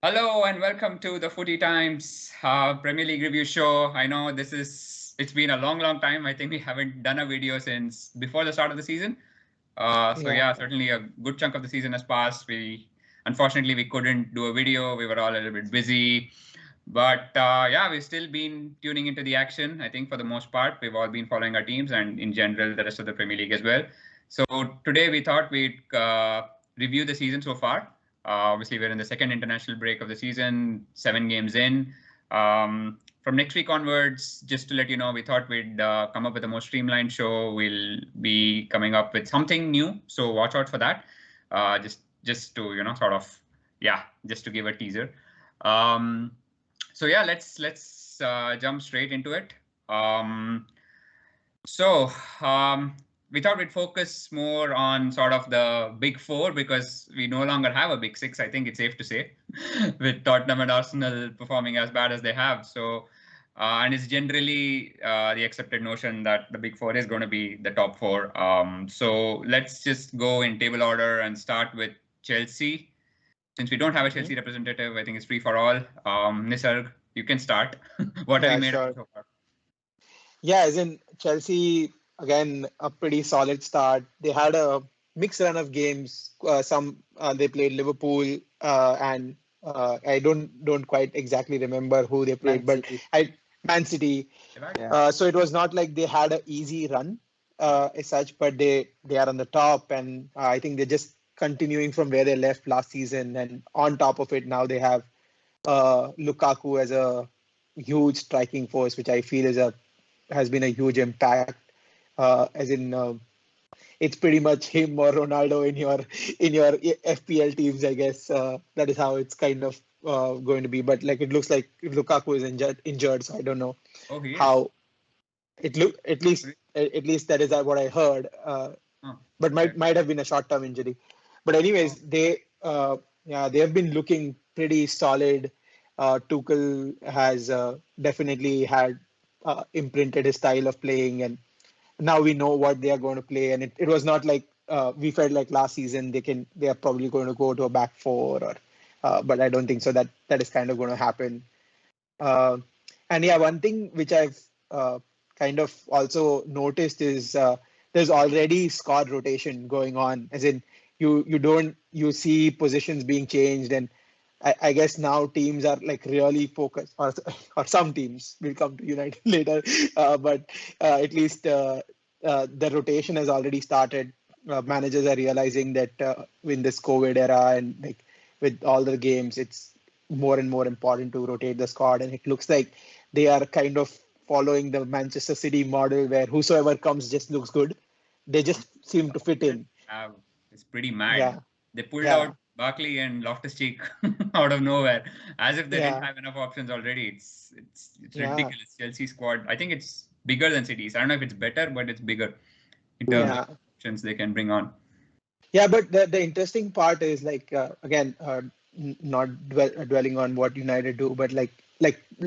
Hello and welcome to the Footy Times Premier League review show. I know it's been a long time. I think we haven't done a video since before the start of the season. Certainly a good chunk of the season has passed. Unfortunately we couldn't do a video. We were all a little bit busy, but we've still been tuning into the action. I think for the most part we've all been following our teams and in general the rest of the Premier League as well. So today we thought we'd review the season so far. Obviously, we're in the second international break of the season, 7 games in. From next week onwards, just to let you know, we thought we'd come up with a more streamlined show. We'll be coming up with something new, so watch out for that. Just to just to give a teaser. Let's jump straight into it. We thought we'd focus more on sort of the big four because we no longer have a big six, I think it's safe to say, with Tottenham and Arsenal performing as bad as they have. And it's generally the accepted notion that the big four is going to be the top four. So let's just go in table order and start with Chelsea. Since we don't have a Chelsea representative, I think it's free for all. Nisarg, you can start. What have you made of it so far? Yeah, as in Chelsea, again, a pretty solid start. They had a mixed run of games. They played Liverpool, and I don't quite exactly remember who they played, Man City. So it was not like they had an easy run as such, but they are on the top, and I think they're just continuing from where they left last season. And on top of it, now they have Lukaku as a huge striking force, which I feel has been a huge impact. It's pretty much him or Ronaldo in your FPL teams, I guess. That is how it's kind of going to be. But like it looks like Lukaku is injured, so I don't know how it look. At least that is what I heard. But might have been a short-term injury. But anyways, they have been looking pretty solid. Tuchel has definitely had imprinted his style of playing, and now we know what they are going to play. And it was not like we felt like last season they are probably going to go to a back four, but I don't think so. That is kind of going to happen. One thing which I've kind of also noticed is there's already squad rotation going on, as in you see positions being changed, and I guess now teams are like really focused, or some teams will come to United later, but at least the rotation has already started. Managers are realizing that in this COVID era and like with all the games, it's more and more important to rotate the squad, and it looks like they are kind of following the Manchester City model where whosoever comes just looks good. They just seem to fit in. It's pretty mad. Yeah. They pulled out Barkley and Loftus-Cheek out of nowhere, as if they didn't have enough options already. It's ridiculous. Chelsea squad, I think it's bigger than City's. I don't know if it's better, but it's bigger in terms of options they can bring on. Yeah, but the interesting part is like not dwelling on what United do, but like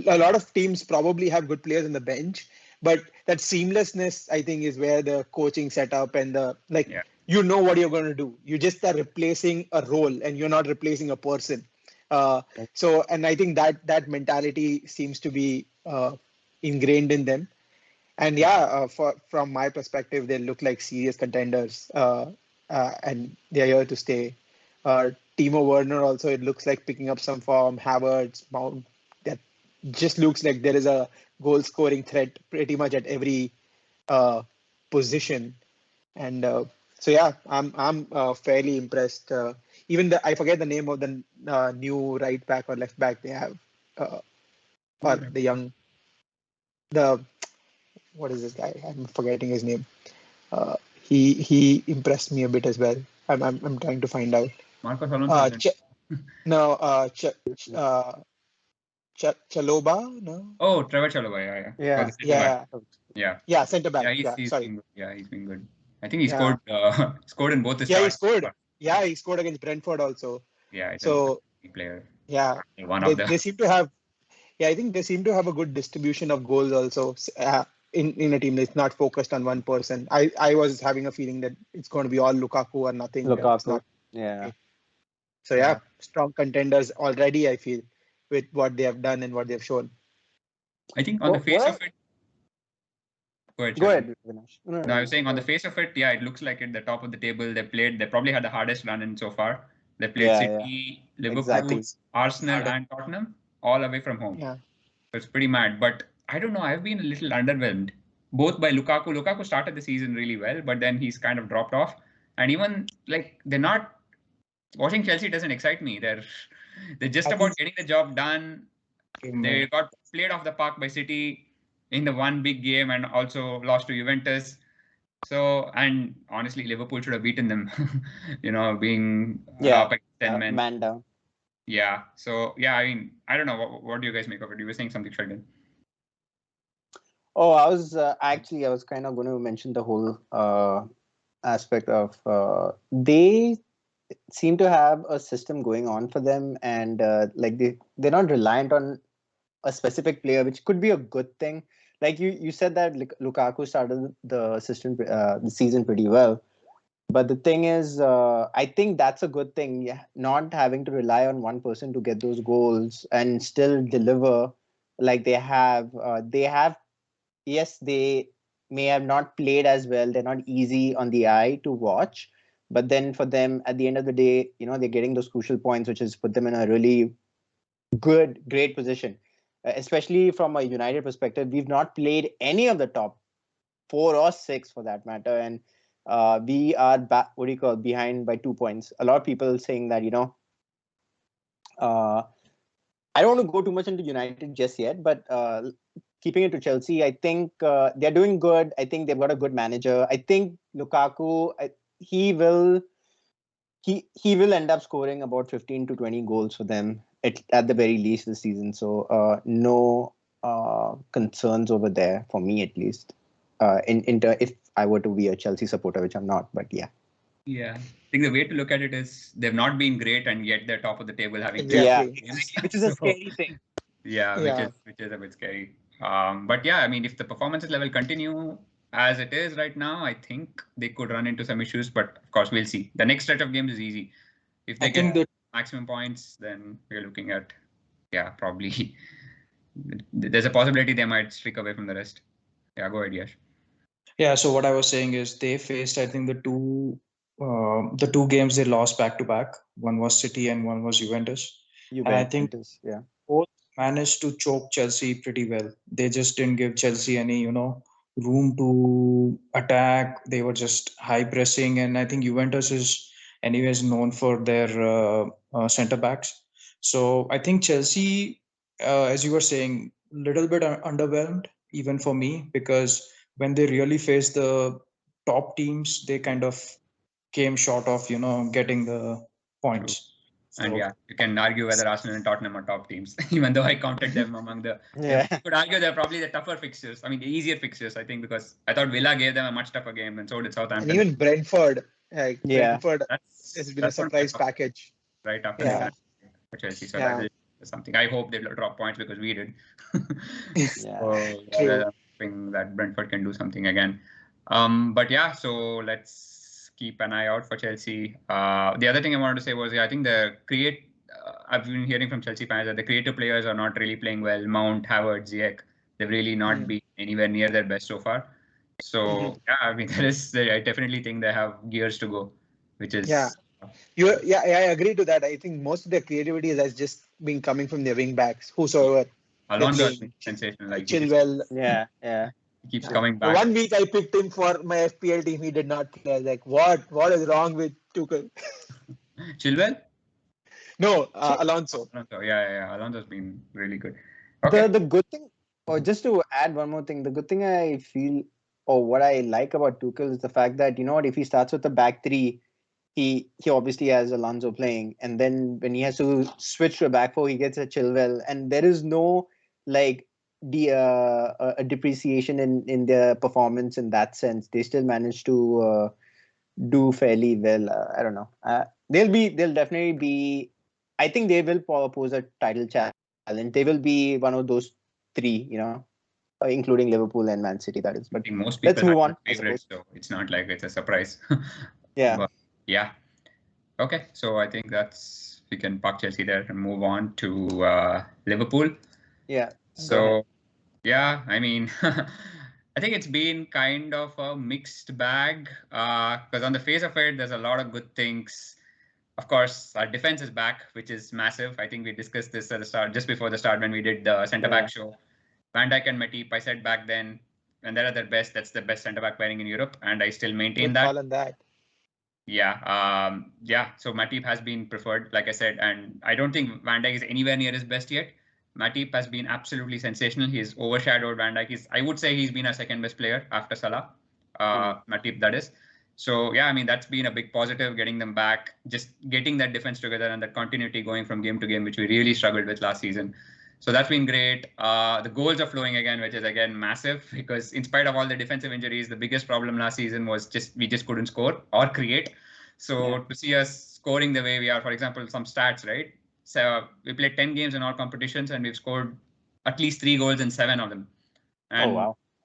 a lot of teams probably have good players on the bench, but that seamlessness I think is where the coaching setup and you know what you're going to do. You just are replacing a role and you're not replacing a person. And I think that mentality seems to be ingrained in them. And from my perspective, they look like serious contenders, and they're here to stay. Timo Werner also, it looks like picking up some form. Havertz, Mount, that just looks like there is a goal-scoring threat pretty much at every position. And I'm fairly impressed. Even I forget the name of the new right back or left back they have, or what is this guy? I'm forgetting his name. He impressed me a bit as well. I'm trying to find out. Marcos Alonso. Chalobah, no? Oh, Trevor Chalobah, yeah. Centre back. He's been good. I think he scored in both the starts. Yeah, he scored. Yeah, he scored against Brentford also. Yeah, so player. Yeah, they seem to have. Yeah, I think they seem to have a good distribution of goals also. In a team that's not focused on one person. I was having a feeling that it's going to be all Lukaku or nothing. Lukaku. Yeah. So yeah, strong contenders already, I feel, with what they have done and what they've shown. I think on the face of it, go ahead, Go Sheldon. ahead, Vinash. No, I was saying on the face of it, yeah, it looks like at the top of the table. They probably had the hardest run in so far. They played City, Liverpool, Exactly. Arsenal, and Tottenham all away from home. Yeah. So it's pretty mad. But I don't know. I've been a little underwhelmed, both by Lukaku. Lukaku started the season really well, but then he's kind of dropped off. And even like they're not watching Chelsea doesn't excite me. They're just about getting the job done. They got played off the park by City in the one big game and also lost to Juventus. So, and honestly, Liverpool should have beaten them, being up at 10 men. Man down. Yeah. So, yeah, I mean, I don't know. What do you guys make of it? You were saying something, Sheldon. Oh, I was kind of going to mention the whole aspect of they seem to have a system going on for them, and like they're not reliant on a specific player, which could be a good thing. Like you said that Lukaku started the season pretty well, but the thing is, I think that's a good thing. Yeah, not having to rely on one person to get those goals and still deliver like they have. Yes, they may have not played as well. They're not easy on the eye to watch, but then for them, at the end of the day, they're getting those crucial points, which has put them in a really great position. Especially from a United perspective, we've not played any of the top 4 or 6 for that matter, and we are behind by 2 points. A lot of people saying that I don't want to go too much into United just yet, but keeping it to Chelsea, I think they're doing good. I think they've got a good manager. I think Lukaku, he will end up scoring about 15 to 20 goals for them at the very least this season. So no concerns over there for me, at least. If I were to be a Chelsea supporter, which I'm not, but yeah. Yeah, I think the way to look at it is they've not been great, and yet they're top of the table having Which is a scary thing. Yeah, which is a bit scary. But yeah, I mean, if the performances level continue as it is right now, I think they could run into some issues. But of course, we'll see. The next stretch of games is easy. If they get maximum points, then we're looking at probably there's a possibility they might streak away from the rest. Yeah, go ahead, Yash. Yeah, so what I was saying is they faced, I think, the two games they lost back to back. One was City and one was Juventus. And I think both managed to choke Chelsea pretty well. They just didn't give Chelsea any, room to attack. They were just high pressing, and I think Juventus is anyways known for their center backs. So I think Chelsea, as you were saying, little bit underwhelmed even for me, because when they really faced the top teams, they kind of came short of, getting the points. And you can argue whether Arsenal and Tottenham are top teams, even though I counted them among the. You could argue they're probably the tougher fixtures. I mean, the easier fixtures, I think, because I thought Villa gave them a much tougher game, and so did Southampton. And even Brentford. Brentford has been a surprise package. Right after that for Chelsea. So that is something. I hope they drop points because we did. So we're hoping that Brentford can do something again. But yeah, so let's keep an eye out for Chelsea. The other thing I wanted to say was, I think I've been hearing from Chelsea fans that the creative players are not really playing well. Mount, Havertz, Ziyech, they've really not been anywhere near their best so far. So I mean, I definitely think they have gears to go, which is I agree to that. I think most of their creativity has just been coming from their wing backs, whosoever. Alonso has been sensational. Like Chilwell. He keeps coming back. 1 week I picked him for my FPL team. He did not play. I was like, what is wrong with Tuchel? Chilwell? No, Alonso. Yeah. Alonso's been really good. Okay. The good thing, or just to add one more thing, the good thing I feel, or what I like about Tuchel is the fact that, if he starts with the back three, he obviously has Alonso playing, and then when he has to switch to a back four, he gets a Chilwell, and there is no a depreciation in their performance in that sense. They still manage to do fairly well. I don't know. They'll definitely be. I think they will pose a title challenge. They will be one of those 3, including Liverpool and Man City. That is. But I think most people let's move on. Favorites, so it's not like it's a surprise. Yeah. But, yeah. Okay, so I think that's we can park Chelsea there and move on to Liverpool. Yeah. So, yeah, I mean, I think it's been kind of a mixed bag because on the face of it, there's a lot of good things. Of course, our defense is back, which is massive. I think we discussed this at the start, just before the start when we did the centre-back show. Van Dijk and Matip, I said back then, when they're at their best, that's the best centre-back pairing in Europe, and I still maintain that. On that. Yeah. So Matip has been preferred, like I said, and I don't think Van Dijk is anywhere near his best yet. Matip has been absolutely sensational. He's overshadowed Van Dijk. I would say he's been our second best player after Salah. Matip, that is. So, yeah, I mean, that's been a big positive, getting them back, just getting that defense together and that continuity going from game to game, which we really struggled with last season. So that's been great. The goals are flowing again, which is, again, massive because in spite of all the defensive injuries, the biggest problem last season was we just couldn't score or create. So to see us scoring the way we are, for example, some stats, right? So we played 10 games in all competitions and we've scored at least 3 goals in 7 of them. And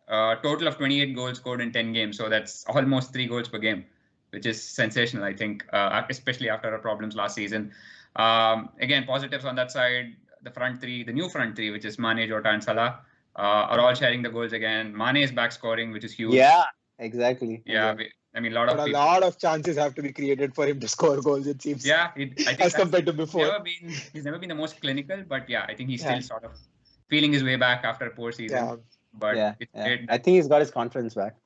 a total of 28 goals scored in 10 games. So that's almost 3 goals per game, which is sensational, I think, especially after our problems last season. Again, positives on that side. The new front three, which is Mane, Jota, and Salah, are all sharing the goals again. Mane is back scoring, which is huge. Yeah, exactly. Yeah, I mean, a lot of chances have to be created for him to score goals, it seems. Yeah, I think as compared to before. He's never been the most clinical, but yeah, I think he's still sort of feeling his way back after a poor season. Yeah. But I think he's got his confidence back.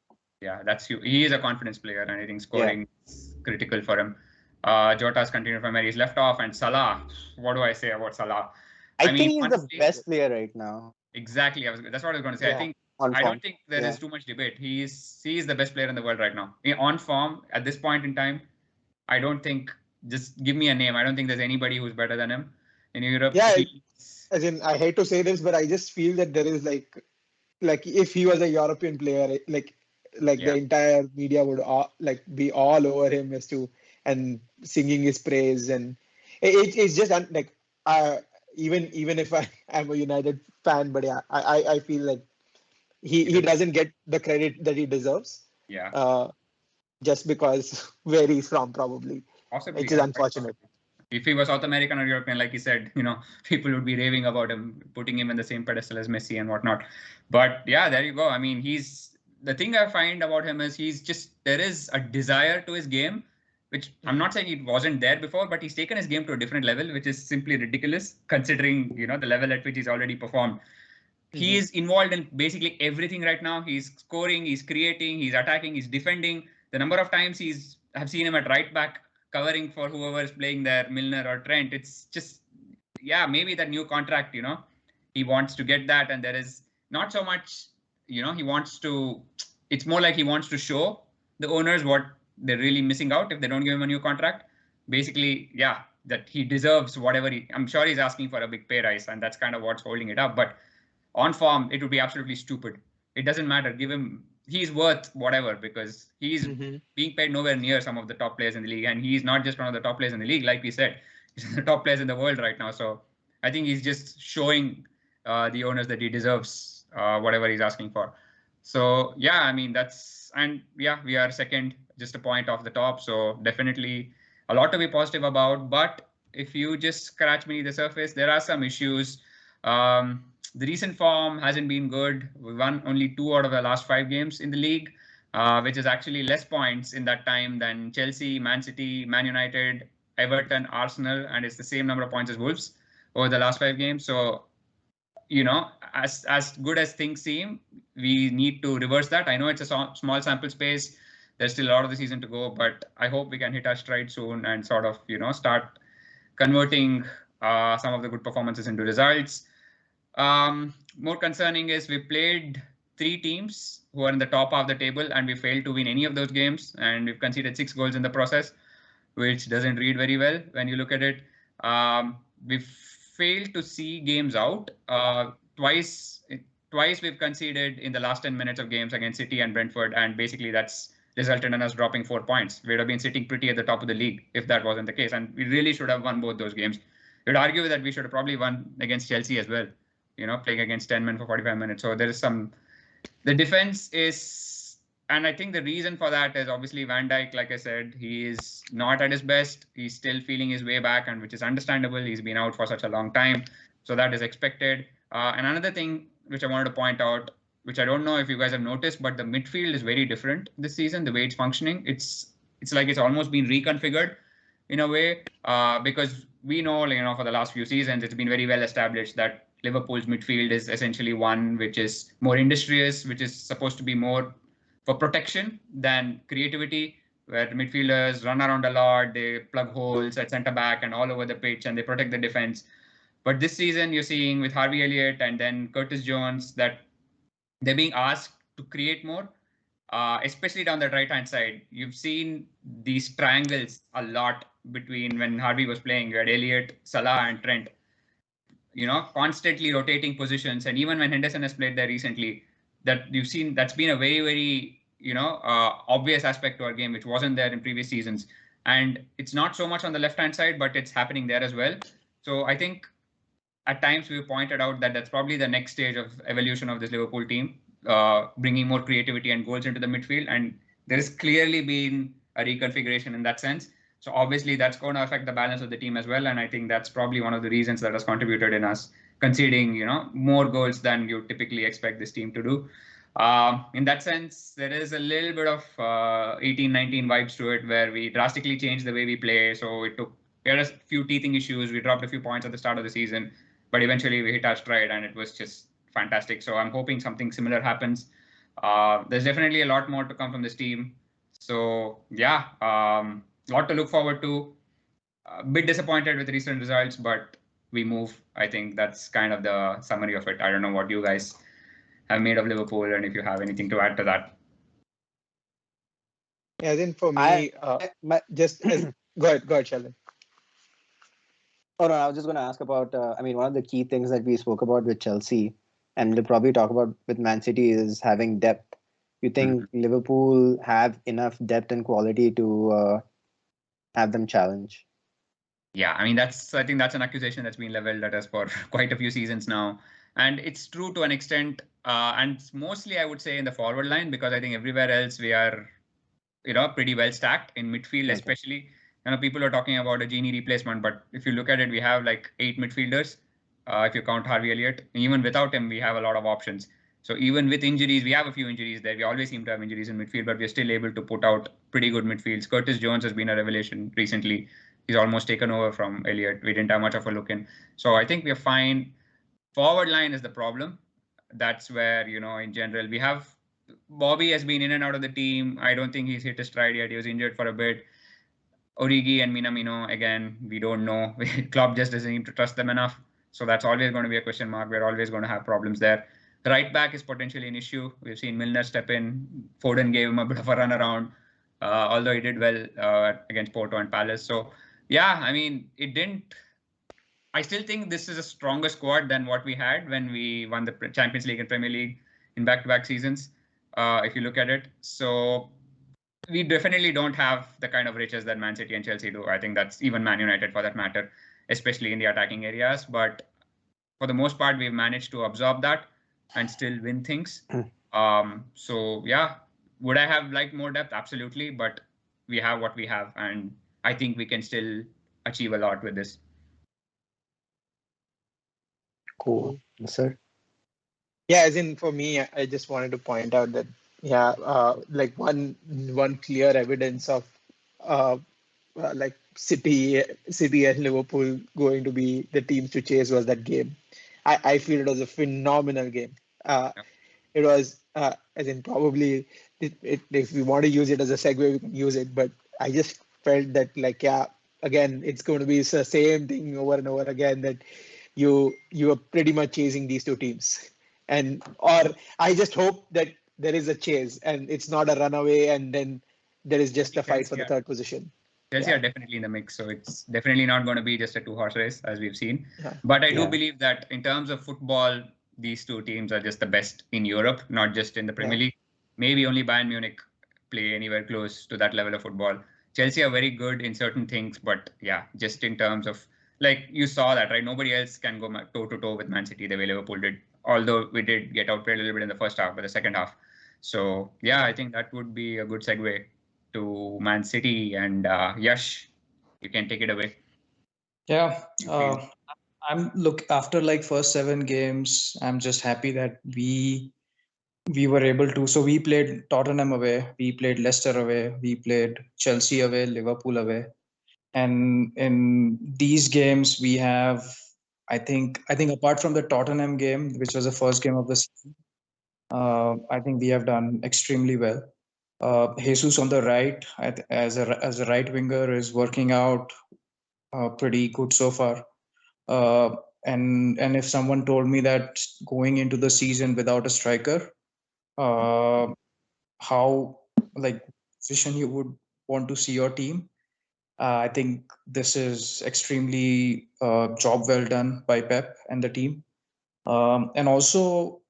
Yeah, he is a confidence player, and I think scoring is critical for him. Jota's continued from where he's left off, and Salah. What do I say about Salah? I mean, he's the best player right now. Exactly. That's what I was going to say. I don't think there is too much debate. He is the best player in the world right now. On form at this point in time, I don't think, just give me a name. I don't think there's anybody who's better than him in Europe. Yeah, as in, I hate to say this, but I just feel that there is like if he was a European player, the entire media would be all over him and singing his praise, and it's just even if I'm a United fan, but yeah, I feel like he doesn't get the credit that he deserves. Yeah. Just because where he's from, probably. Possibly. Which is unfortunate. If he was South American or European, like you said, people would be raving about him, putting him in the same pedestal as Messi and whatnot. But yeah, there you go. I mean, the thing I find about him is there is a desire to his game, which I'm not saying it wasn't there before, but he's taken his game to a different level, which is simply ridiculous considering, the level at which he's already performed. He is involved in basically everything right now. He's scoring, he's creating, he's attacking, he's defending. The number of times I've seen him at right back covering for whoever is playing there, Milner or Trent. It's just, maybe that new contract, he wants to get that. And there is not so much, it's more like he wants to show the owners what they're really missing out if they don't give him a new contract. Basically, that he deserves whatever I'm sure he's asking for a big pay rise, and that's kind of what's holding it up. But on form, it would be absolutely stupid. It doesn't matter. He's worth whatever because he's being paid nowhere near some of the top players in the league. And he's not just one of the top players in the league, like we said. He's the top players in the world right now. So I think he's just showing the owners that he deserves whatever he's asking for. So, I mean, we are second, just a point off the top. So definitely a lot to be positive about. But if you just scratch beneath the surface, there are some issues. The recent form hasn't been good. We won only 2 out of the last 5 games in the league, which is actually less points in that time than Chelsea, Man City, Man United, Everton, Arsenal, and it's the same number of points as Wolves over the last 5 games. So, as good as things seem, we need to reverse that. I know it's a small sample space. There's still a lot of the season to go, but I hope we can hit our stride soon and sort of, start converting some of the good performances into results. More concerning is we played 3 teams who are in the top half of the table and we failed to win any of those games, and we've conceded 6 goals in the process, which doesn't read very well when you look at it. We've failed to see games out. Twice we've conceded in the last 10 minutes of games against City and Brentford, and basically that's resulted in us dropping 4 points. We'd have been sitting pretty at the top of the league if that wasn't the case, and we really should have won both those games. You'd argue that we should have probably won against Chelsea as well, playing against 10 men for 45 minutes. So there is the defense is and I think the reason for that is obviously Van Dijk, like I said, he is not at his best. He's still feeling his way back, and which is understandable. He's been out for such a long time, so that is expected. And another thing which I wanted to point out, which I don't know if you guys have noticed, but the midfield is very different this season. The way it's functioning, it's like it's almost been reconfigured in a way, because we know, for the last few seasons, it's been very well established that Liverpool's midfield is essentially one which is more industrious, which is supposed to be more for protection than creativity, where midfielders run around a lot, they plug holes at centre back and all over the pitch, and they protect the defense. But this season, you're seeing with Harvey Elliott and then Curtis Jones that they're being asked to create more, especially down that right-hand side. You've seen these triangles a lot between when Harvey was playing. You had Elliott, Salah, and Trent, constantly rotating positions. And even when Henderson has played there recently, that you've seen, that's been a very, very, obvious aspect to our game, which wasn't there in previous seasons. And it's not so much on the left-hand side, but it's happening there as well. So I think at times we've pointed out that that's probably the next stage of evolution of this Liverpool team, bringing more creativity and goals into the midfield. And there has clearly been a reconfiguration in that sense. So obviously that's going to affect the balance of the team as well. And I think that's probably one of the reasons that has contributed in us conceding, more goals than you typically expect this team to do. In that sense, there is a little bit of 18-19 vibes to it, where we drastically changed the way we play. So we had a few teething issues. We dropped a few points at the start of the season, but eventually we hit our stride, and it was just fantastic. So I'm hoping something similar happens. There's definitely a lot more to come from this team. So yeah, lot to look forward to. A bit disappointed with recent results, but we move. I think that's kind of the summary of it. I don't know what you guys have made of Liverpool, and if you have anything to add to that. Yeah, then for me, go ahead, Sheldon. Oh no, I was just going to ask about. One of the key things that we spoke about with Chelsea, and we'll probably talk about with Man City, is having depth. You think Liverpool have enough depth and quality to have them challenge? Yeah, I think that's an accusation that's been leveled at us for quite a few seasons now. And it's true to an extent, and mostly I would say in the forward line, because I think everywhere else we are, pretty well stacked in midfield, especially. People are talking about a Genie replacement, but if you look at it, we have like 8 midfielders, if you count Harvey Elliott. Even without him, we have a lot of options. So even with injuries, we have a few injuries there. We always seem to have injuries in midfield, but we're still able to put out pretty good midfields. Curtis Jones has been a revelation recently. He's almost taken over from Elliott. We didn't have much of a look in. So I think we're fine. Forward line is the problem. That's where, in general, we have Bobby has been in and out of the team. I don't think he's hit his stride yet. He was injured for a bit. Origi and Minamino, again, we don't know. Klopp just doesn't seem to trust them enough. So that's always going to be a question mark. We're always going to have problems there. Right back is potentially an issue. We've seen Milner step in. Foden gave him a bit of a run around, although he did well against Porto and Palace. So, yeah, it didn't. I still think this is a stronger squad than what we had when we won the Champions League and Premier League in back-to-back seasons, if you look at it. So we definitely don't have the kind of riches that Man City and Chelsea do. I think that's even Man United for that matter, especially in the attacking areas. But for the most part, we've managed to absorb that and still win things. So yeah, would I have liked more depth? Absolutely. But we have what we have, and I think we can still achieve a lot with this. Cool. Yes, sir. Yeah, as in for me, I just wanted to point out that like one clear evidence of like City and Liverpool going to be the teams to chase was that game. I feel it was a phenomenal game. It was as in probably if we want to use it as a segue, we can use it. But I just felt that again, it's going to be the same thing over and over again, that you are pretty much chasing these two teams. Or I just hope that there is a chase and it's not a runaway and then there is just a fight for the third position. Chelsea are definitely in the mix, so it's definitely not going to be just a 2-horse race as we've seen. But I do believe that in terms of football, these two teams are just the best in Europe, not just in the Premier League. Maybe only Bayern Munich play anywhere close to that level of football. Chelsea are very good in certain things, but just in terms of, like, you saw that, right? Nobody else can go toe-to-toe with Man City the way Liverpool did. Although we did get outplayed a little bit in the first half, but the second half, So yeah, I think that would be a good segue to Man City, and Yash, you can take it away. Yeah, I'm look after like first 7 games. I'm just happy that we were able to. So we played Tottenham away, we played Leicester away, we played Chelsea away, Liverpool away, and in these games we have. I think apart from the Tottenham game, which was the first game of the season, I think we have done extremely well. Jesus on the right as a right winger is working out pretty good so far. Uh, and if someone told me that going into the season without a striker, uh, how like position you would want to see your team, I think this is extremely job well done by Pep and the team. And also,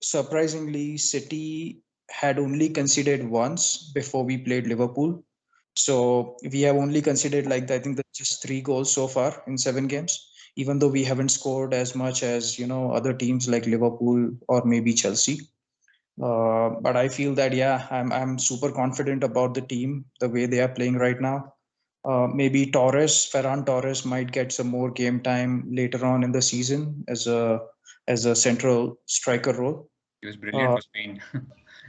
surprisingly, City had only conceded once before we played Liverpool. So we have only conceded like I think just 3 goals so far in 7 games, even though we haven't scored as much as other teams like Liverpool or maybe Chelsea. But I feel that yeah, I'm super confident about the team, the way they are playing right now. Maybe Ferran Torres might get some more game time later on in the season as a central striker role. He was brilliant for Spain.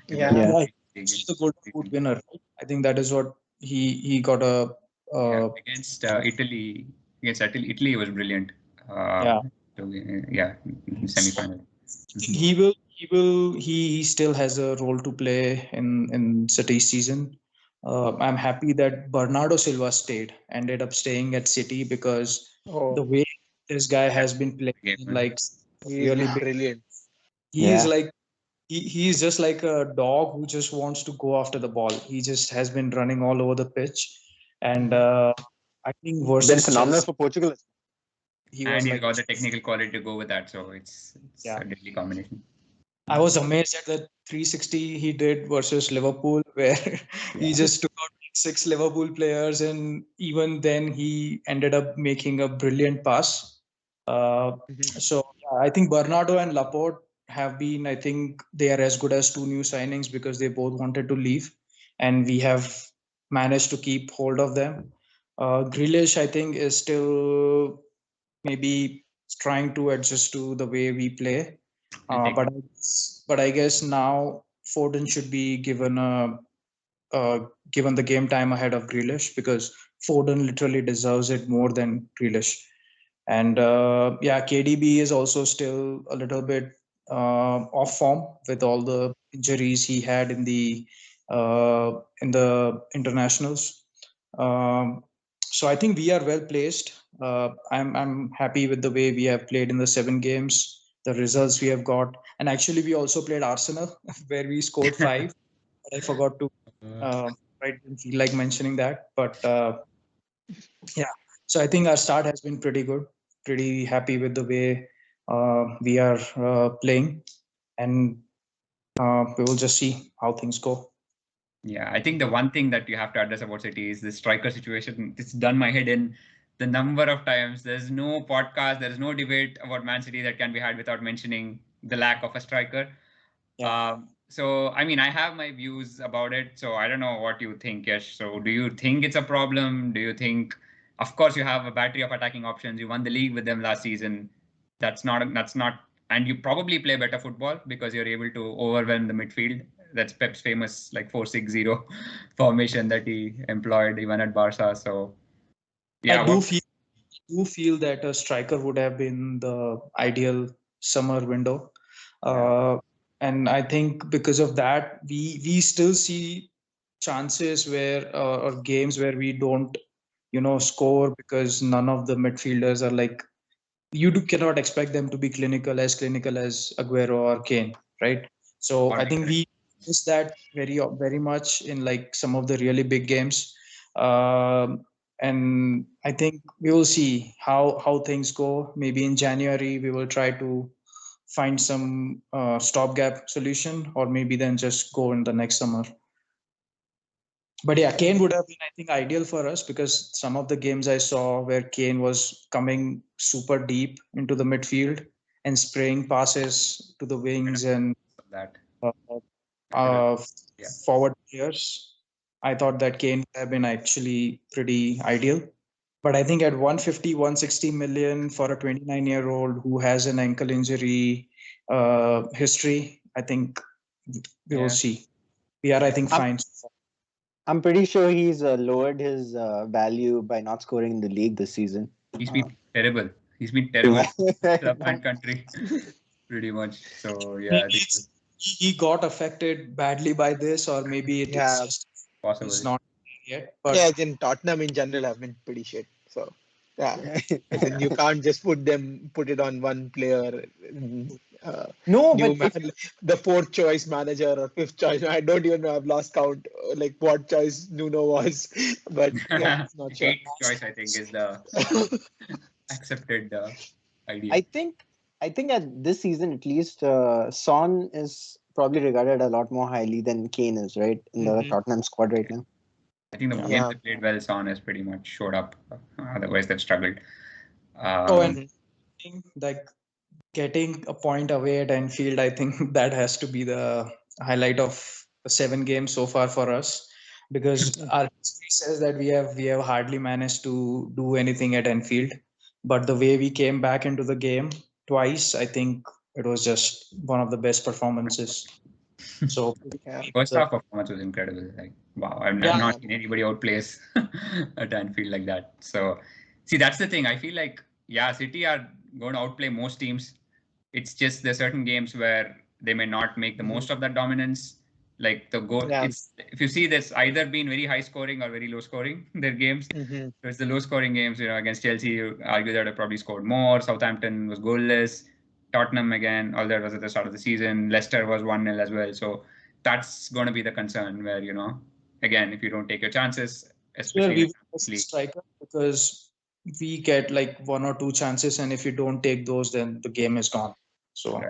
Yeah. He's the Golden Boot winner, right? I think that is what he got a. Against Italy, Italy was brilliant. Yeah. Yeah, in semi-final. He still has a role to play in City's season. I'm happy that Bernardo Silva ended up staying at City because the way this guy has been playing, like he's really been big. brilliant. He is like he's just like a dog who just wants to go after the ball. He just has been running all over the pitch, and I think versus been phenomenal Chelsea, for Portugal. he And was he's like, got the technical quality to go with that, so it's yeah. a deadly combination. I was amazed at the 360 he did versus Liverpool, where he just took out 6 Liverpool players, and even then he ended up making a brilliant pass. So yeah, I think Bernardo and Laporte have been. I think they are as good as 2 new signings because they both wanted to leave, and we have managed to keep hold of them. Grealish, I think, is still maybe trying to adjust to the way we play. But I guess now Foden should be given the game time ahead of Grealish because Foden literally deserves it more than Grealish. And yeah, KDB is also still a little bit off form with all the injuries he had in the internationals. So I think we are well placed. I'm happy with the way we have played in the 7 games, the results we have got, and actually we also played Arsenal where we scored 5. But I forgot to didn't feel like mentioning that, but yeah. So I think our start has been pretty good. Pretty happy with the way we are playing, and we will just see how things go. Yeah, I think the one thing that you have to address about City is the striker situation. It's done my head in the number of times. There's no podcast, there's no debate about Man City that can be had without mentioning the lack of a striker. Yeah. So, I mean, I have my views about it. So, I don't know what you think, Yash. So, do you think it's a problem? Do you think, of course, you have a battery of attacking options. You won the league with them last season. That's not, and you probably play better football because you're able to overwhelm the midfield. That's Pep's famous like 4-6-0 formation that he employed even at Barca. So, yeah, I do feel that a striker would have been the ideal summer window. And I think because of that, we still see chances where or games where we don't score because none of the midfielders are like cannot expect them to be clinical as Aguero or Kane, right? So I think we miss that very much in like some of the really big games, and I think we will see how things go. Maybe in January we will try to find some stopgap solution, or maybe then just go in the next summer. But yeah, Kane would have been, I think, ideal for us because some of the games I saw where Kane was coming super deep into the midfield and spraying passes to the wings and that. forward players. I thought that Kane would have been actually pretty ideal. But I think at 150, 160 million for a 29-year-old who has an ankle injury history, I think we will see. We are, I think, fine. I'm pretty sure he's lowered his value by not scoring in the league this season. He's been terrible. He's been terrible. Club and country, pretty much. So yeah, I think he got affected badly by this, or maybe it's just possible. It's not yet. But yeah, then Tottenham in general have been pretty shit. So yeah, then you can't just put it on one player. No, but the fourth choice manager or fifth choice, I don't even know. I've lost count. Like what choice Nuno was, but yeah, not sure. Eighth choice, I think, is the accepted idea. I think at this season at least, Son is probably regarded a lot more highly than Kane is, right, in the Tottenham squad right now. I think the games they played well, Son has pretty much showed up. Otherwise, they've struggled. And like getting a point away at Anfield, I think that has to be the highlight of the 7 games so far for us, because our history says that we have hardly managed to do anything at Anfield. But the way we came back into the game twice, I think it was just one of the best performances. So first half performance was incredible. Like wow, I've not seen anybody outplay us at Anfield like that. So see, that's the thing. I feel like City are going to outplay most teams. It's just there's certain games where they may not make the most of that dominance. Like the goal, if you see, there's either been very high scoring or very low scoring their games. So it's the low scoring games. Against Chelsea, you argue that they probably scored more. Southampton was goalless. Tottenham again, all that was at the start of the season. Leicester was 1-0 as well. So that's going to be the concern where, again, if you don't take your chances, especially striker, because we get like 1 or 2 chances, and if you don't take those, then the game is gone. So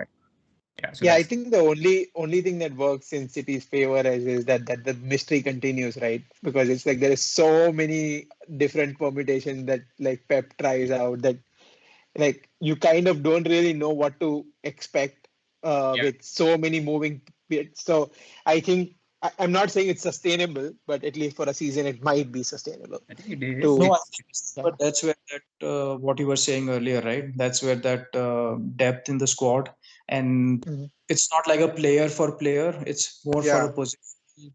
I think the only thing that works in City's favor is that the mystery continues, right? Because it's like there is so many different permutations that like Pep tries out that like you kind of don't really know what to expect with so many moving bits. So I think I'm not saying it's sustainable, but at least for a season it might be sustainable. I think it is. But that's where that what you were saying earlier, right? That's where that depth in the squad, and it's not like a player for player. It's more for a position,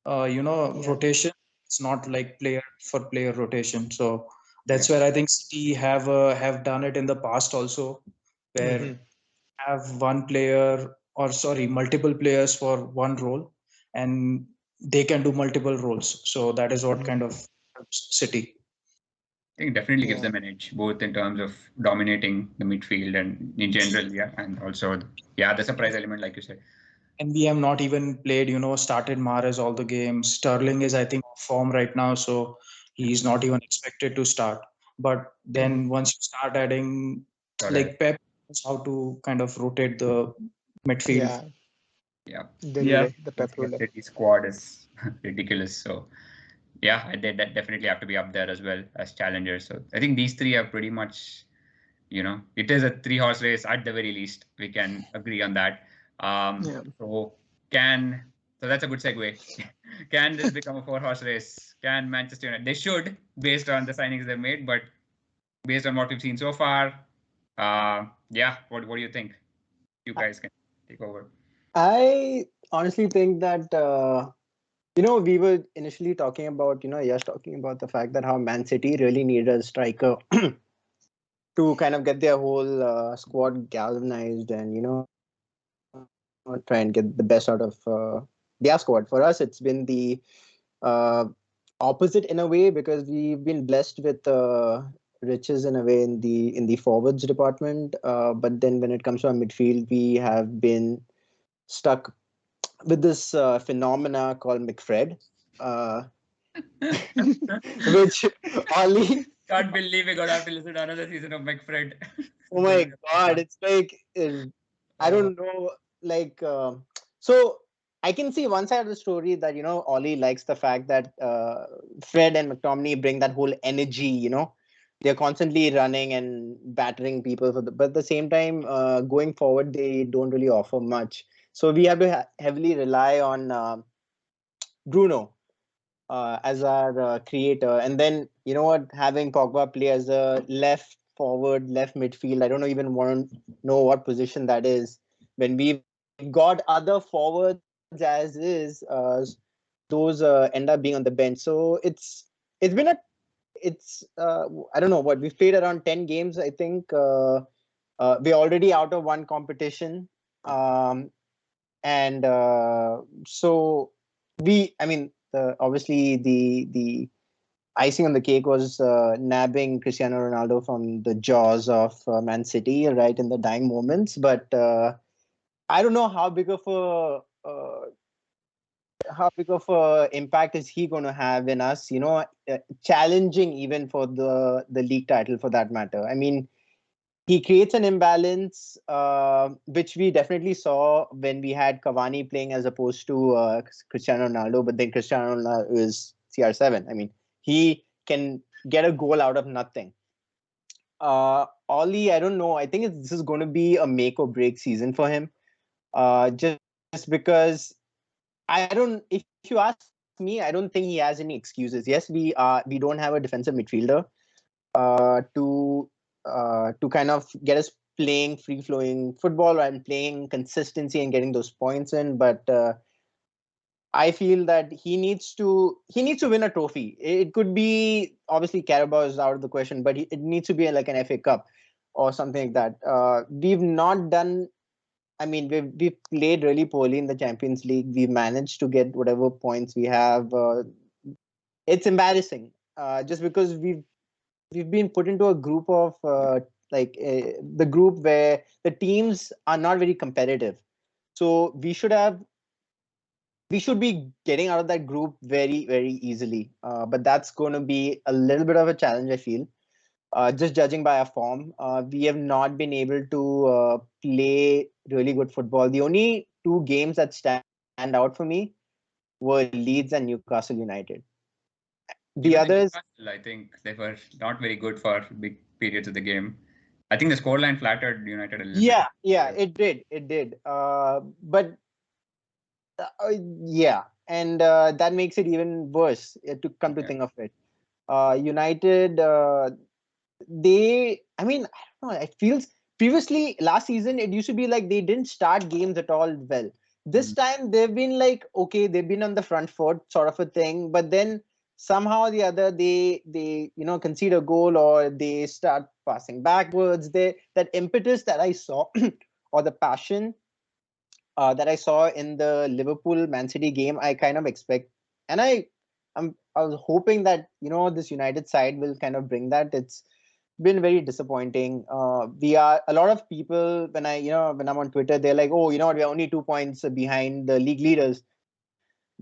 rotation. It's not like player for player rotation. So that's where I think City have done it in the past also, where have one player multiple players for one role, and they can do multiple roles. So that is what kind of helps City. I think it definitely gives them an edge, both in terms of dominating the midfield and in general, and also the surprise element, like you said. And we have not even played, started Mahrez all the games. Sterling is, I think, off form right now, so he's not even expected to start. But then once you start adding, like Pep knows how to kind of rotate the midfield. The Pep City squad is ridiculous. So they definitely have to be up there as well as challengers. So I think these three are pretty much, it is a 3-horse race at the very least. We can agree on that. So that's a good segue. Can this become a 4-horse race? Can Manchester United? They should, based on the signings they've made, but based on what we've seen so far, what do you think? You guys can take over. I honestly think that we were initially talking about, Yash talking about the fact that how Man City really needed a striker to kind of get their whole squad galvanized and, try and get the best out of their squad. For us, it's been the opposite in a way, because we've been blessed with riches in a way in the forwards department. But then when it comes to our midfield, we have been stuck with this phenomena called McFred, which Ollie... Can't believe we're gonna have to listen to another season of McFred. Oh my God, it's like, I don't know, like, so I can see one side of the story that, Ollie likes the fact that Fred and McTominay bring that whole energy, they're constantly running and battering people, but at the same time, going forward, they don't really offer much. So we have to heavily rely on Bruno as our creator. And then, you know what, having Pogba play as a left forward, left midfield, I don't even want to know what position that is. When we've got other forwards as is, those end up being on the bench. So it's been I don't know what, we've played around 10 games, I think. We're already out of one competition. And so I mean, obviously the icing on the cake was nabbing Cristiano Ronaldo from the jaws of Man City right in the dying moments. But I don't know how big of a impact is he going to have in us, challenging even for the league title for that matter. I mean, he creates an imbalance, which we definitely saw when we had Cavani playing as opposed to Cristiano Ronaldo. But then Cristiano Ronaldo is CR7. I mean, he can get a goal out of nothing. Ollie, I don't know. I think this is going to be a make or break season for him. Just because if you ask me, I don't think he has any excuses. Yes, we don't have a defensive midfielder to kind of get us playing free flowing football and playing consistency and getting those points in. But I feel that he needs to win a trophy. It could be, obviously Carabao is out of the question, but it needs to be like an FA Cup or something like that. We've not done. I mean, we've played really poorly in the Champions League. We've managed to get whatever points we have. It's embarrassing, just because we've been put into a group of the group where the teams are not very competitive. So we should be getting out of that group very, very easily. But that's going to be a little bit of a challenge, I feel. Just judging by our form, we have not been able to play really good football. The only two games that stand out for me were Leeds and Newcastle United. The Even others, Newcastle, I think they were not very good for big periods of the game. I think the scoreline flattered United a little bit. Yeah, it did. But yeah, and that makes it even worse to come to think of it. United, I mean, I don't know. It feels previously last season it used to be like they didn't start games at all well. This time they've been like, okay, they've been on the front foot, sort of a thing. But then somehow or the other, they concede a goal or they start passing backwards. That impetus that I saw or the passion that I saw in the Liverpool Man City game, I kind of expect, and I was hoping that this United side will kind of bring that. It's been very disappointing. We are a lot of people when I'm on Twitter, they're like, oh, you know what, we're only 2 points behind the league leaders,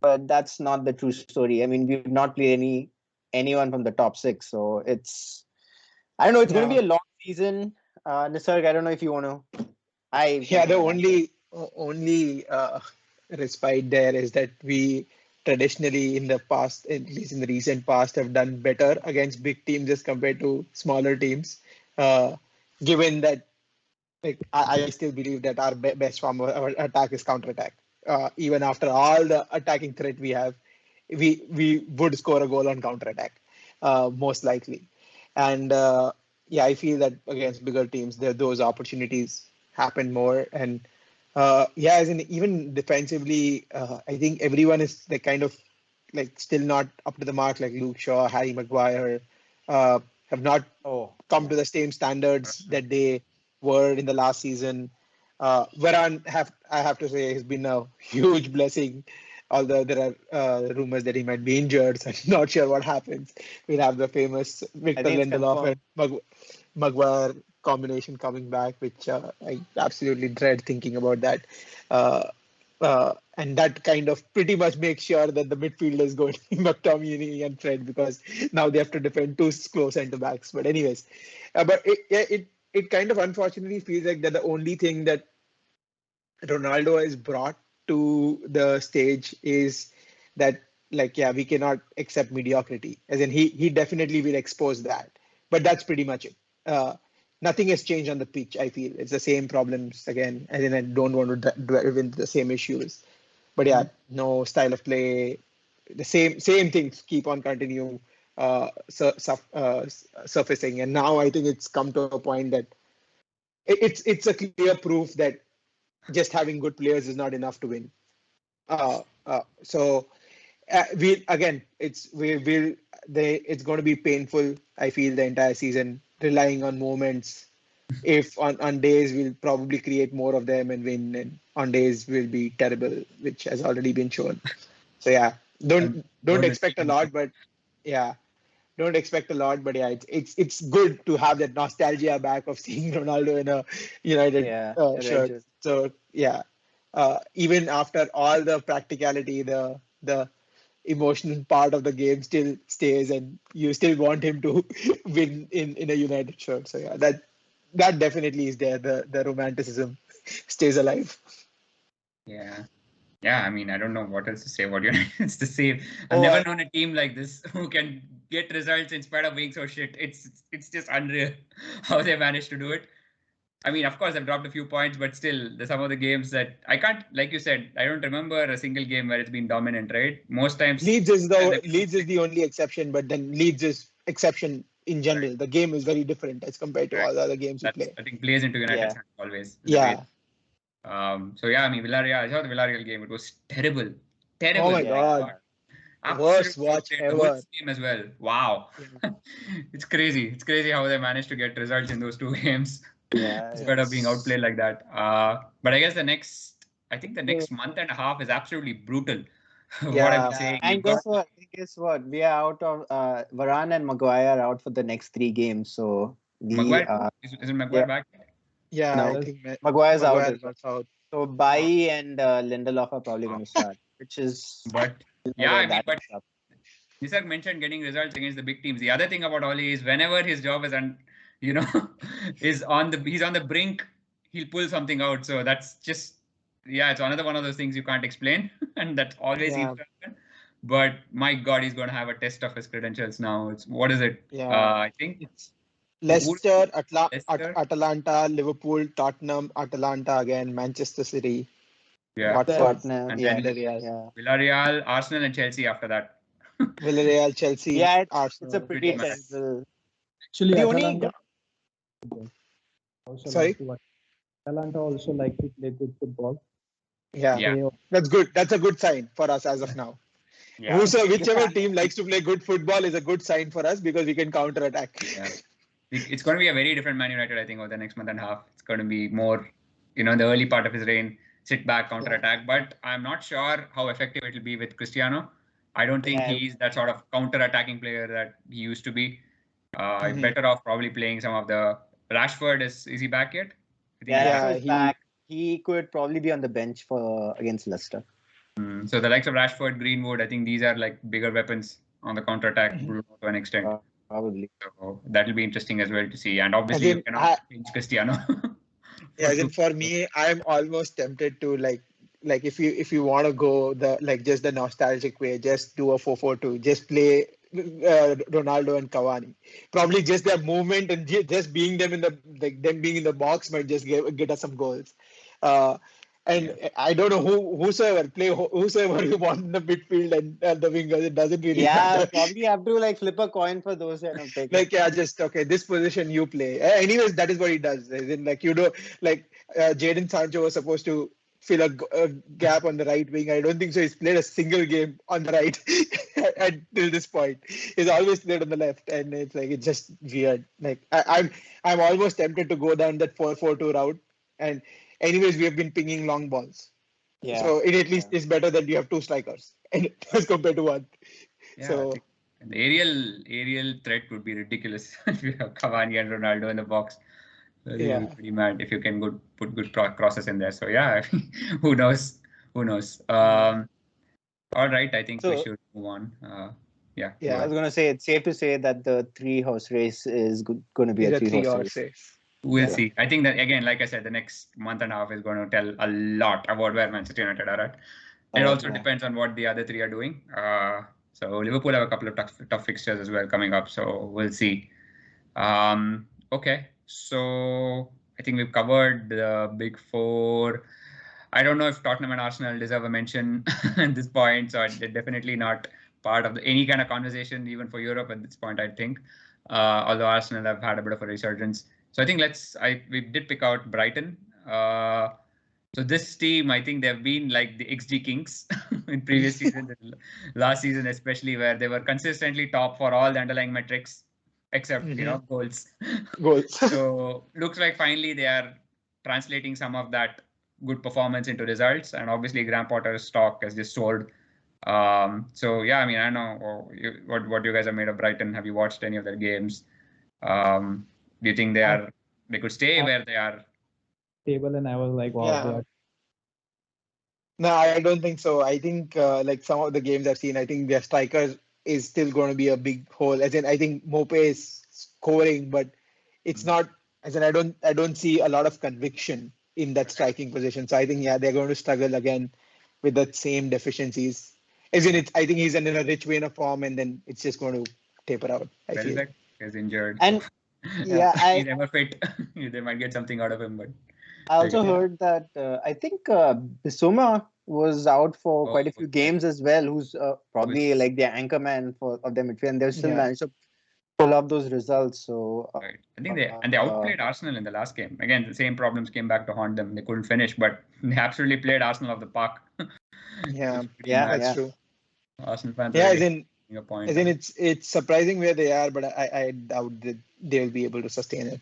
but that's not the true story. I mean, we've not played anyone from the top 6, so I don't know. It's going to be a long season. Nisarg, I don't know if you want to. The only respite there is that we traditionally in the past, at least in the recent past, have done better against big teams as compared to smaller teams. Given that, like, I still believe that our best form of our attack is counter-attack. Even after all the attacking threat we have, we would score a goal on counter-attack, most likely. And I feel that against bigger teams, those opportunities happen more. And as in even defensively, I think everyone is like kind of like still not up to the mark. Like Luke Shaw, Harry Maguire, have not come to the same standards that they were in the last season. Varane, I have to say, has been a huge blessing. Although there are rumors that he might be injured, so I'm not sure what happens. We'll have the famous Victor Lindelof and Maguire combination coming back, which I absolutely dread thinking about that. And that kind of pretty much makes sure that the midfield is going to be McTominay and Fred, because now they have to defend two close centre backs. But anyways, but it kind of unfortunately feels like that the only thing that Ronaldo has brought to the stage is that, like, we cannot accept mediocrity. As in, he definitely will expose that. But that's pretty much it. nothing has changed on the pitch. I feel it's the same problems again, and then I don't want to dwell into the same issues. But yeah, no style of play, the same things keep on continue surfacing, and now I think it's come to a point that it's a clear proof that just having good players is not enough to win. So we again, it's going to be painful. I feel the entire season relying on moments. If on days we'll probably create more of them and win, and on days will be terrible, which has already been shown. So yeah, don't expect a lot, but yeah, don't expect a lot, but yeah, it's good to have that nostalgia back of seeing Ronaldo in a United shirt. So yeah, even after all the practicality, the emotional part of the game still stays, and you still want him to win in a United shirt. So yeah, that definitely is there. The romanticism stays alive. Yeah. Yeah, I mean, I don't know what else to say about United. It's the same. I've never known a team like this who can get results in spite of being so shit. It's just unreal how they managed to do it. I mean, of course, I've dropped a few points, but still, some of the games that I can't, like you said, I don't remember a single game where it's been dominant, right? Most times, Leeds is the only exception, but then Leeds is exception in general. Right. The game is very different as compared to all the other games you play. I think plays into United's hands always. Yeah. So yeah, I mean, Villarreal. I saw the Villarreal game. It was terrible. Oh my god. Worst watch ever. Game as well. Wow. Yeah. It's crazy. It's crazy how they managed to get results in those two games. Yeah. Instead of being outplayed like that. But I guess the next month and a half is absolutely brutal. What I'm saying. And guess what? We are out of Varane and Maguire out for the next 3 games. So Maguire isn't Maguire back? Yeah, no, I think Maguire's out. So Bailly and Lindelof are probably going to start, which is. But yeah, I mean, but Nisarg mentioned getting results against the big teams. The other thing about Oli is whenever his job is he's on the brink, he'll pull something out. So that's just it's another one of those things you can't explain, and that's always seems to happen. But my God, he's going to have a test of his credentials now. What is it? I think it's Leicester, Atalanta, Liverpool, Tottenham, Atalanta again, Manchester City, Watford, and then Villarreal, Arsenal, and Chelsea after that. Villarreal, Chelsea, Arsenal. It's a pretty terrible. Actually, the only. Sorry. Atalanta also like to play good football. Yeah, that's good. That's a good sign for us as of now. Yeah. Whichever team likes to play good football is a good sign for us because we can counter attack. Yeah. It's going to be a very different Man United, I think, over the next month and a half. It's going to be more, the early part of his reign, sit back, counter attack. But I'm not sure how effective it will be with Cristiano. I don't think he's that sort of counter attacking player that he used to be. Better off probably playing some of the Rashford. Is he back yet? He's back. He could probably be on the bench against Leicester. So the likes of Rashford, Greenwood, I think these are like bigger weapons on the counter attack to an extent. Probably. So that will be interesting as well to see. And obviously you cannot change Cristiano. For me, I'm almost tempted to like if you want to go just the nostalgic way, just do a 4-4-2, just play Ronaldo and Cavani. Probably just their movement and just being them them being in the box might just get us some goals. I don't know whosoever you want in the midfield and the wingers. It doesn't really matter. Probably have to flip a coin for those kind of things. This position you play. Anyways, that is what he does. As in, Jadon Sancho was supposed to fill a gap on the right wing. I don't think so. He's played a single game on the right until this point. He's always played on the left, and it's just weird. I'm almost tempted to go down that 4-4-2 route. And anyways, we have been pinging long balls. Yeah. So it at least is better than you have 2 strikers as compared to 1. Yeah, so the aerial threat would be ridiculous if you have Cavani and Ronaldo in the box. Pretty mad if you can put good crosses in there. So who knows? All right, I think we should move on. I was going to say it's safe to say that the 3-horse race is going to be a 3-horse race. We'll see. I think that, again, like I said, the next month and a half is going to tell a lot about where Manchester United are at. It also depends on what the other 3 are doing. So Liverpool have a couple of tough fixtures as well coming up. So we'll see. Okay. So I think we've covered the big four. I don't know if Tottenham and Arsenal deserve a mention at this point, so they're definitely not part of any kind of conversation, even for Europe at this point, I think. Although Arsenal have had a bit of a resurgence. So I think we did pick out Brighton. So this team, I think they've been like the XG Kings in previous season, last season especially, where they were consistently top for all the underlying metrics, except goals. Goals. So looks like finally they are translating some of that good performance into results, and obviously Graham Potter's stock has just soared. So yeah, I mean, I know what you guys have made of Brighton. Have you watched any of their games? Do you think they could stay where they are? Table, and I was like, wow, they are. No, I don't think so. I think like some of the games I've seen, I think their strikers is still going to be a big hole. As in, I think Mope is scoring, but it's not. As in, I don't see a lot of conviction in that striking position. So I think they're going to struggle again with the same deficiencies. As in, I think he's in a rich vein of form, and then it's just going to taper out. I feel he's injured, and he's never fit. They might get something out of him, but I also heard that I think Bissouma was out for quite a few games as well, who's probably like their anchor man of their midfield, and they've still managed to pull up those results. So I think they outplayed Arsenal in the last game. Again, the same problems came back to haunt them. They couldn't finish, but they absolutely played Arsenal off the park. That's true. Arsenal fans. As in it's surprising where they are, but I doubt that they'll be able to sustain it.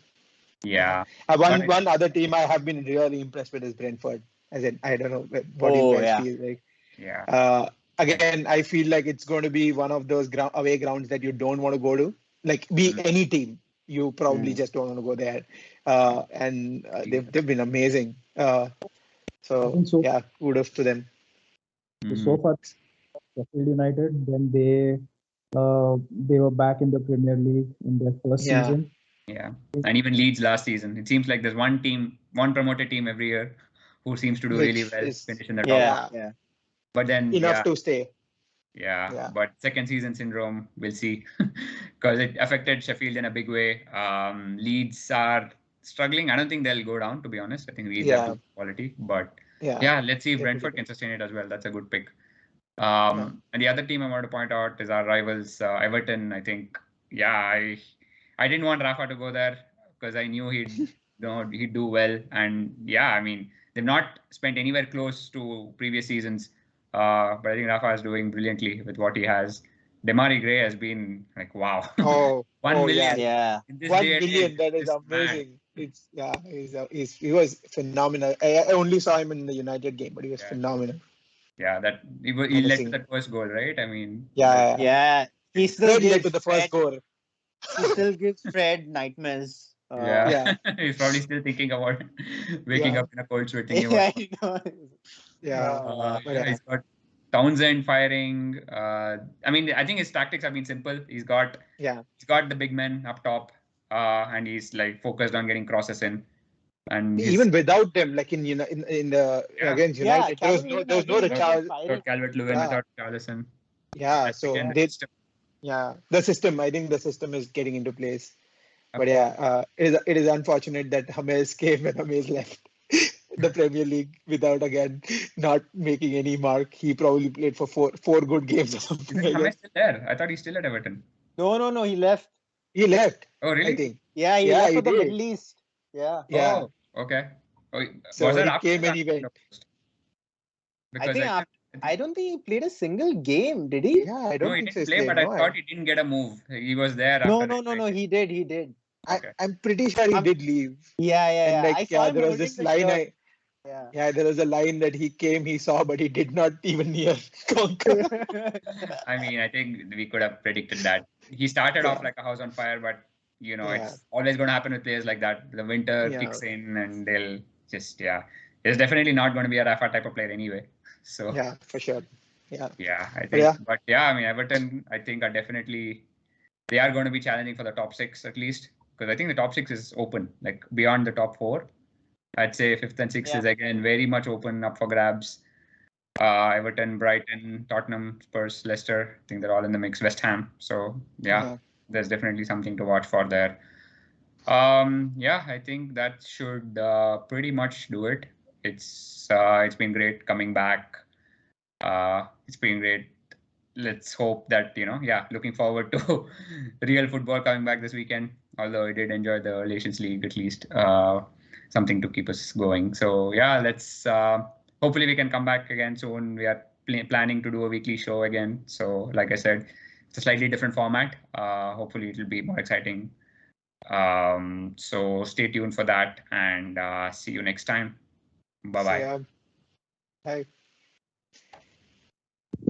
Yeah. One other team I have been really impressed with is Brentford. As in, I don't know what you guys feel like. Yeah. Again, I feel like it's going to be one of those away grounds that you don't want to go to. Like, be any team, you probably just don't want to go there. And they've been amazing. So kudos to them. So far, Sheffield United, then they were back in the Premier League in their first season. Yeah, and even Leeds last season. It seems like there's one promoted team every year who seems to do really well, finish in the top. Yeah. But then enough to stay. Yeah, but second season syndrome, we'll see, because it affected Sheffield in a big way. Leeds are struggling. I don't think they'll go down, to be honest. I think Leeds have good quality, but let's see if Brentford can sustain it as well. That's a good pick. And the other team I want to point out is our rivals, Everton. I think, I didn't want Rafa to go there because I knew he'd do well. And I mean, they've not spent anywhere close to previous seasons. But I think Rafa is doing brilliantly with what he has. Demari Gray has been like, wow. 1 million. Yeah. 1 million. That is amazing. He was phenomenal. I only saw him in the United game, but he was phenomenal. Yeah, that he led to that first goal, right? I mean, he still led to the first goal. He still gives Fred nightmares. He's probably still thinking about waking up in a cold sweat. He's got Townsend firing. I mean, I think his tactics have been simple. He's got the big men up top, and he's like focused on getting crosses in. And even without them, like in the against United, there was no Richarlison. Calvert-Lewin without Richarlison. So the system. I think the system is getting into place. But it is unfortunate that James came and James left the Premier League without not making any mark. He probably played for four good games or something. James still there? I thought he's still at Everton. No, he left. He left. Oh, really? I think. He left for the Middle East. Yeah. Oh, okay. So he came and he went. I don't think he played a single game, did he? Yeah, I don't think he didn't play, but I thought he didn't get a move. He was there. No, he did. Okay. I'm pretty sure he did leave. Yeah. And there was this line. There was a line that he came, he saw, but he did not even near conquer. I mean, I think we could have predicted that. He started off like a house on fire, but it's always going to happen with players like that. The winter kicks in, and they'll just There's definitely not going to be a Rafa type of player anyway. So for sure. I think. But I mean, Everton, I think they are going to be challenging for the top 6 at least, because I think the top 6 is open, like beyond the top 4. I'd say 5th and 6th is again very much open up for grabs. Everton, Brighton, Tottenham, Spurs, Leicester, I think they're all in the mix. West Ham. So there's definitely something to watch for there. Yeah, I think that should pretty much do it. It's been great coming back. It's been great. Let's hope that, looking forward to real football coming back this weekend. Although I did enjoy the Nations League, at least something to keep us going. So yeah, let's hopefully we can come back again soon. We are planning to do a weekly show again. So like I said, it's a slightly different format. Hopefully it'll be more exciting. So stay tuned for that, and see you next time. Bye bye. Bye.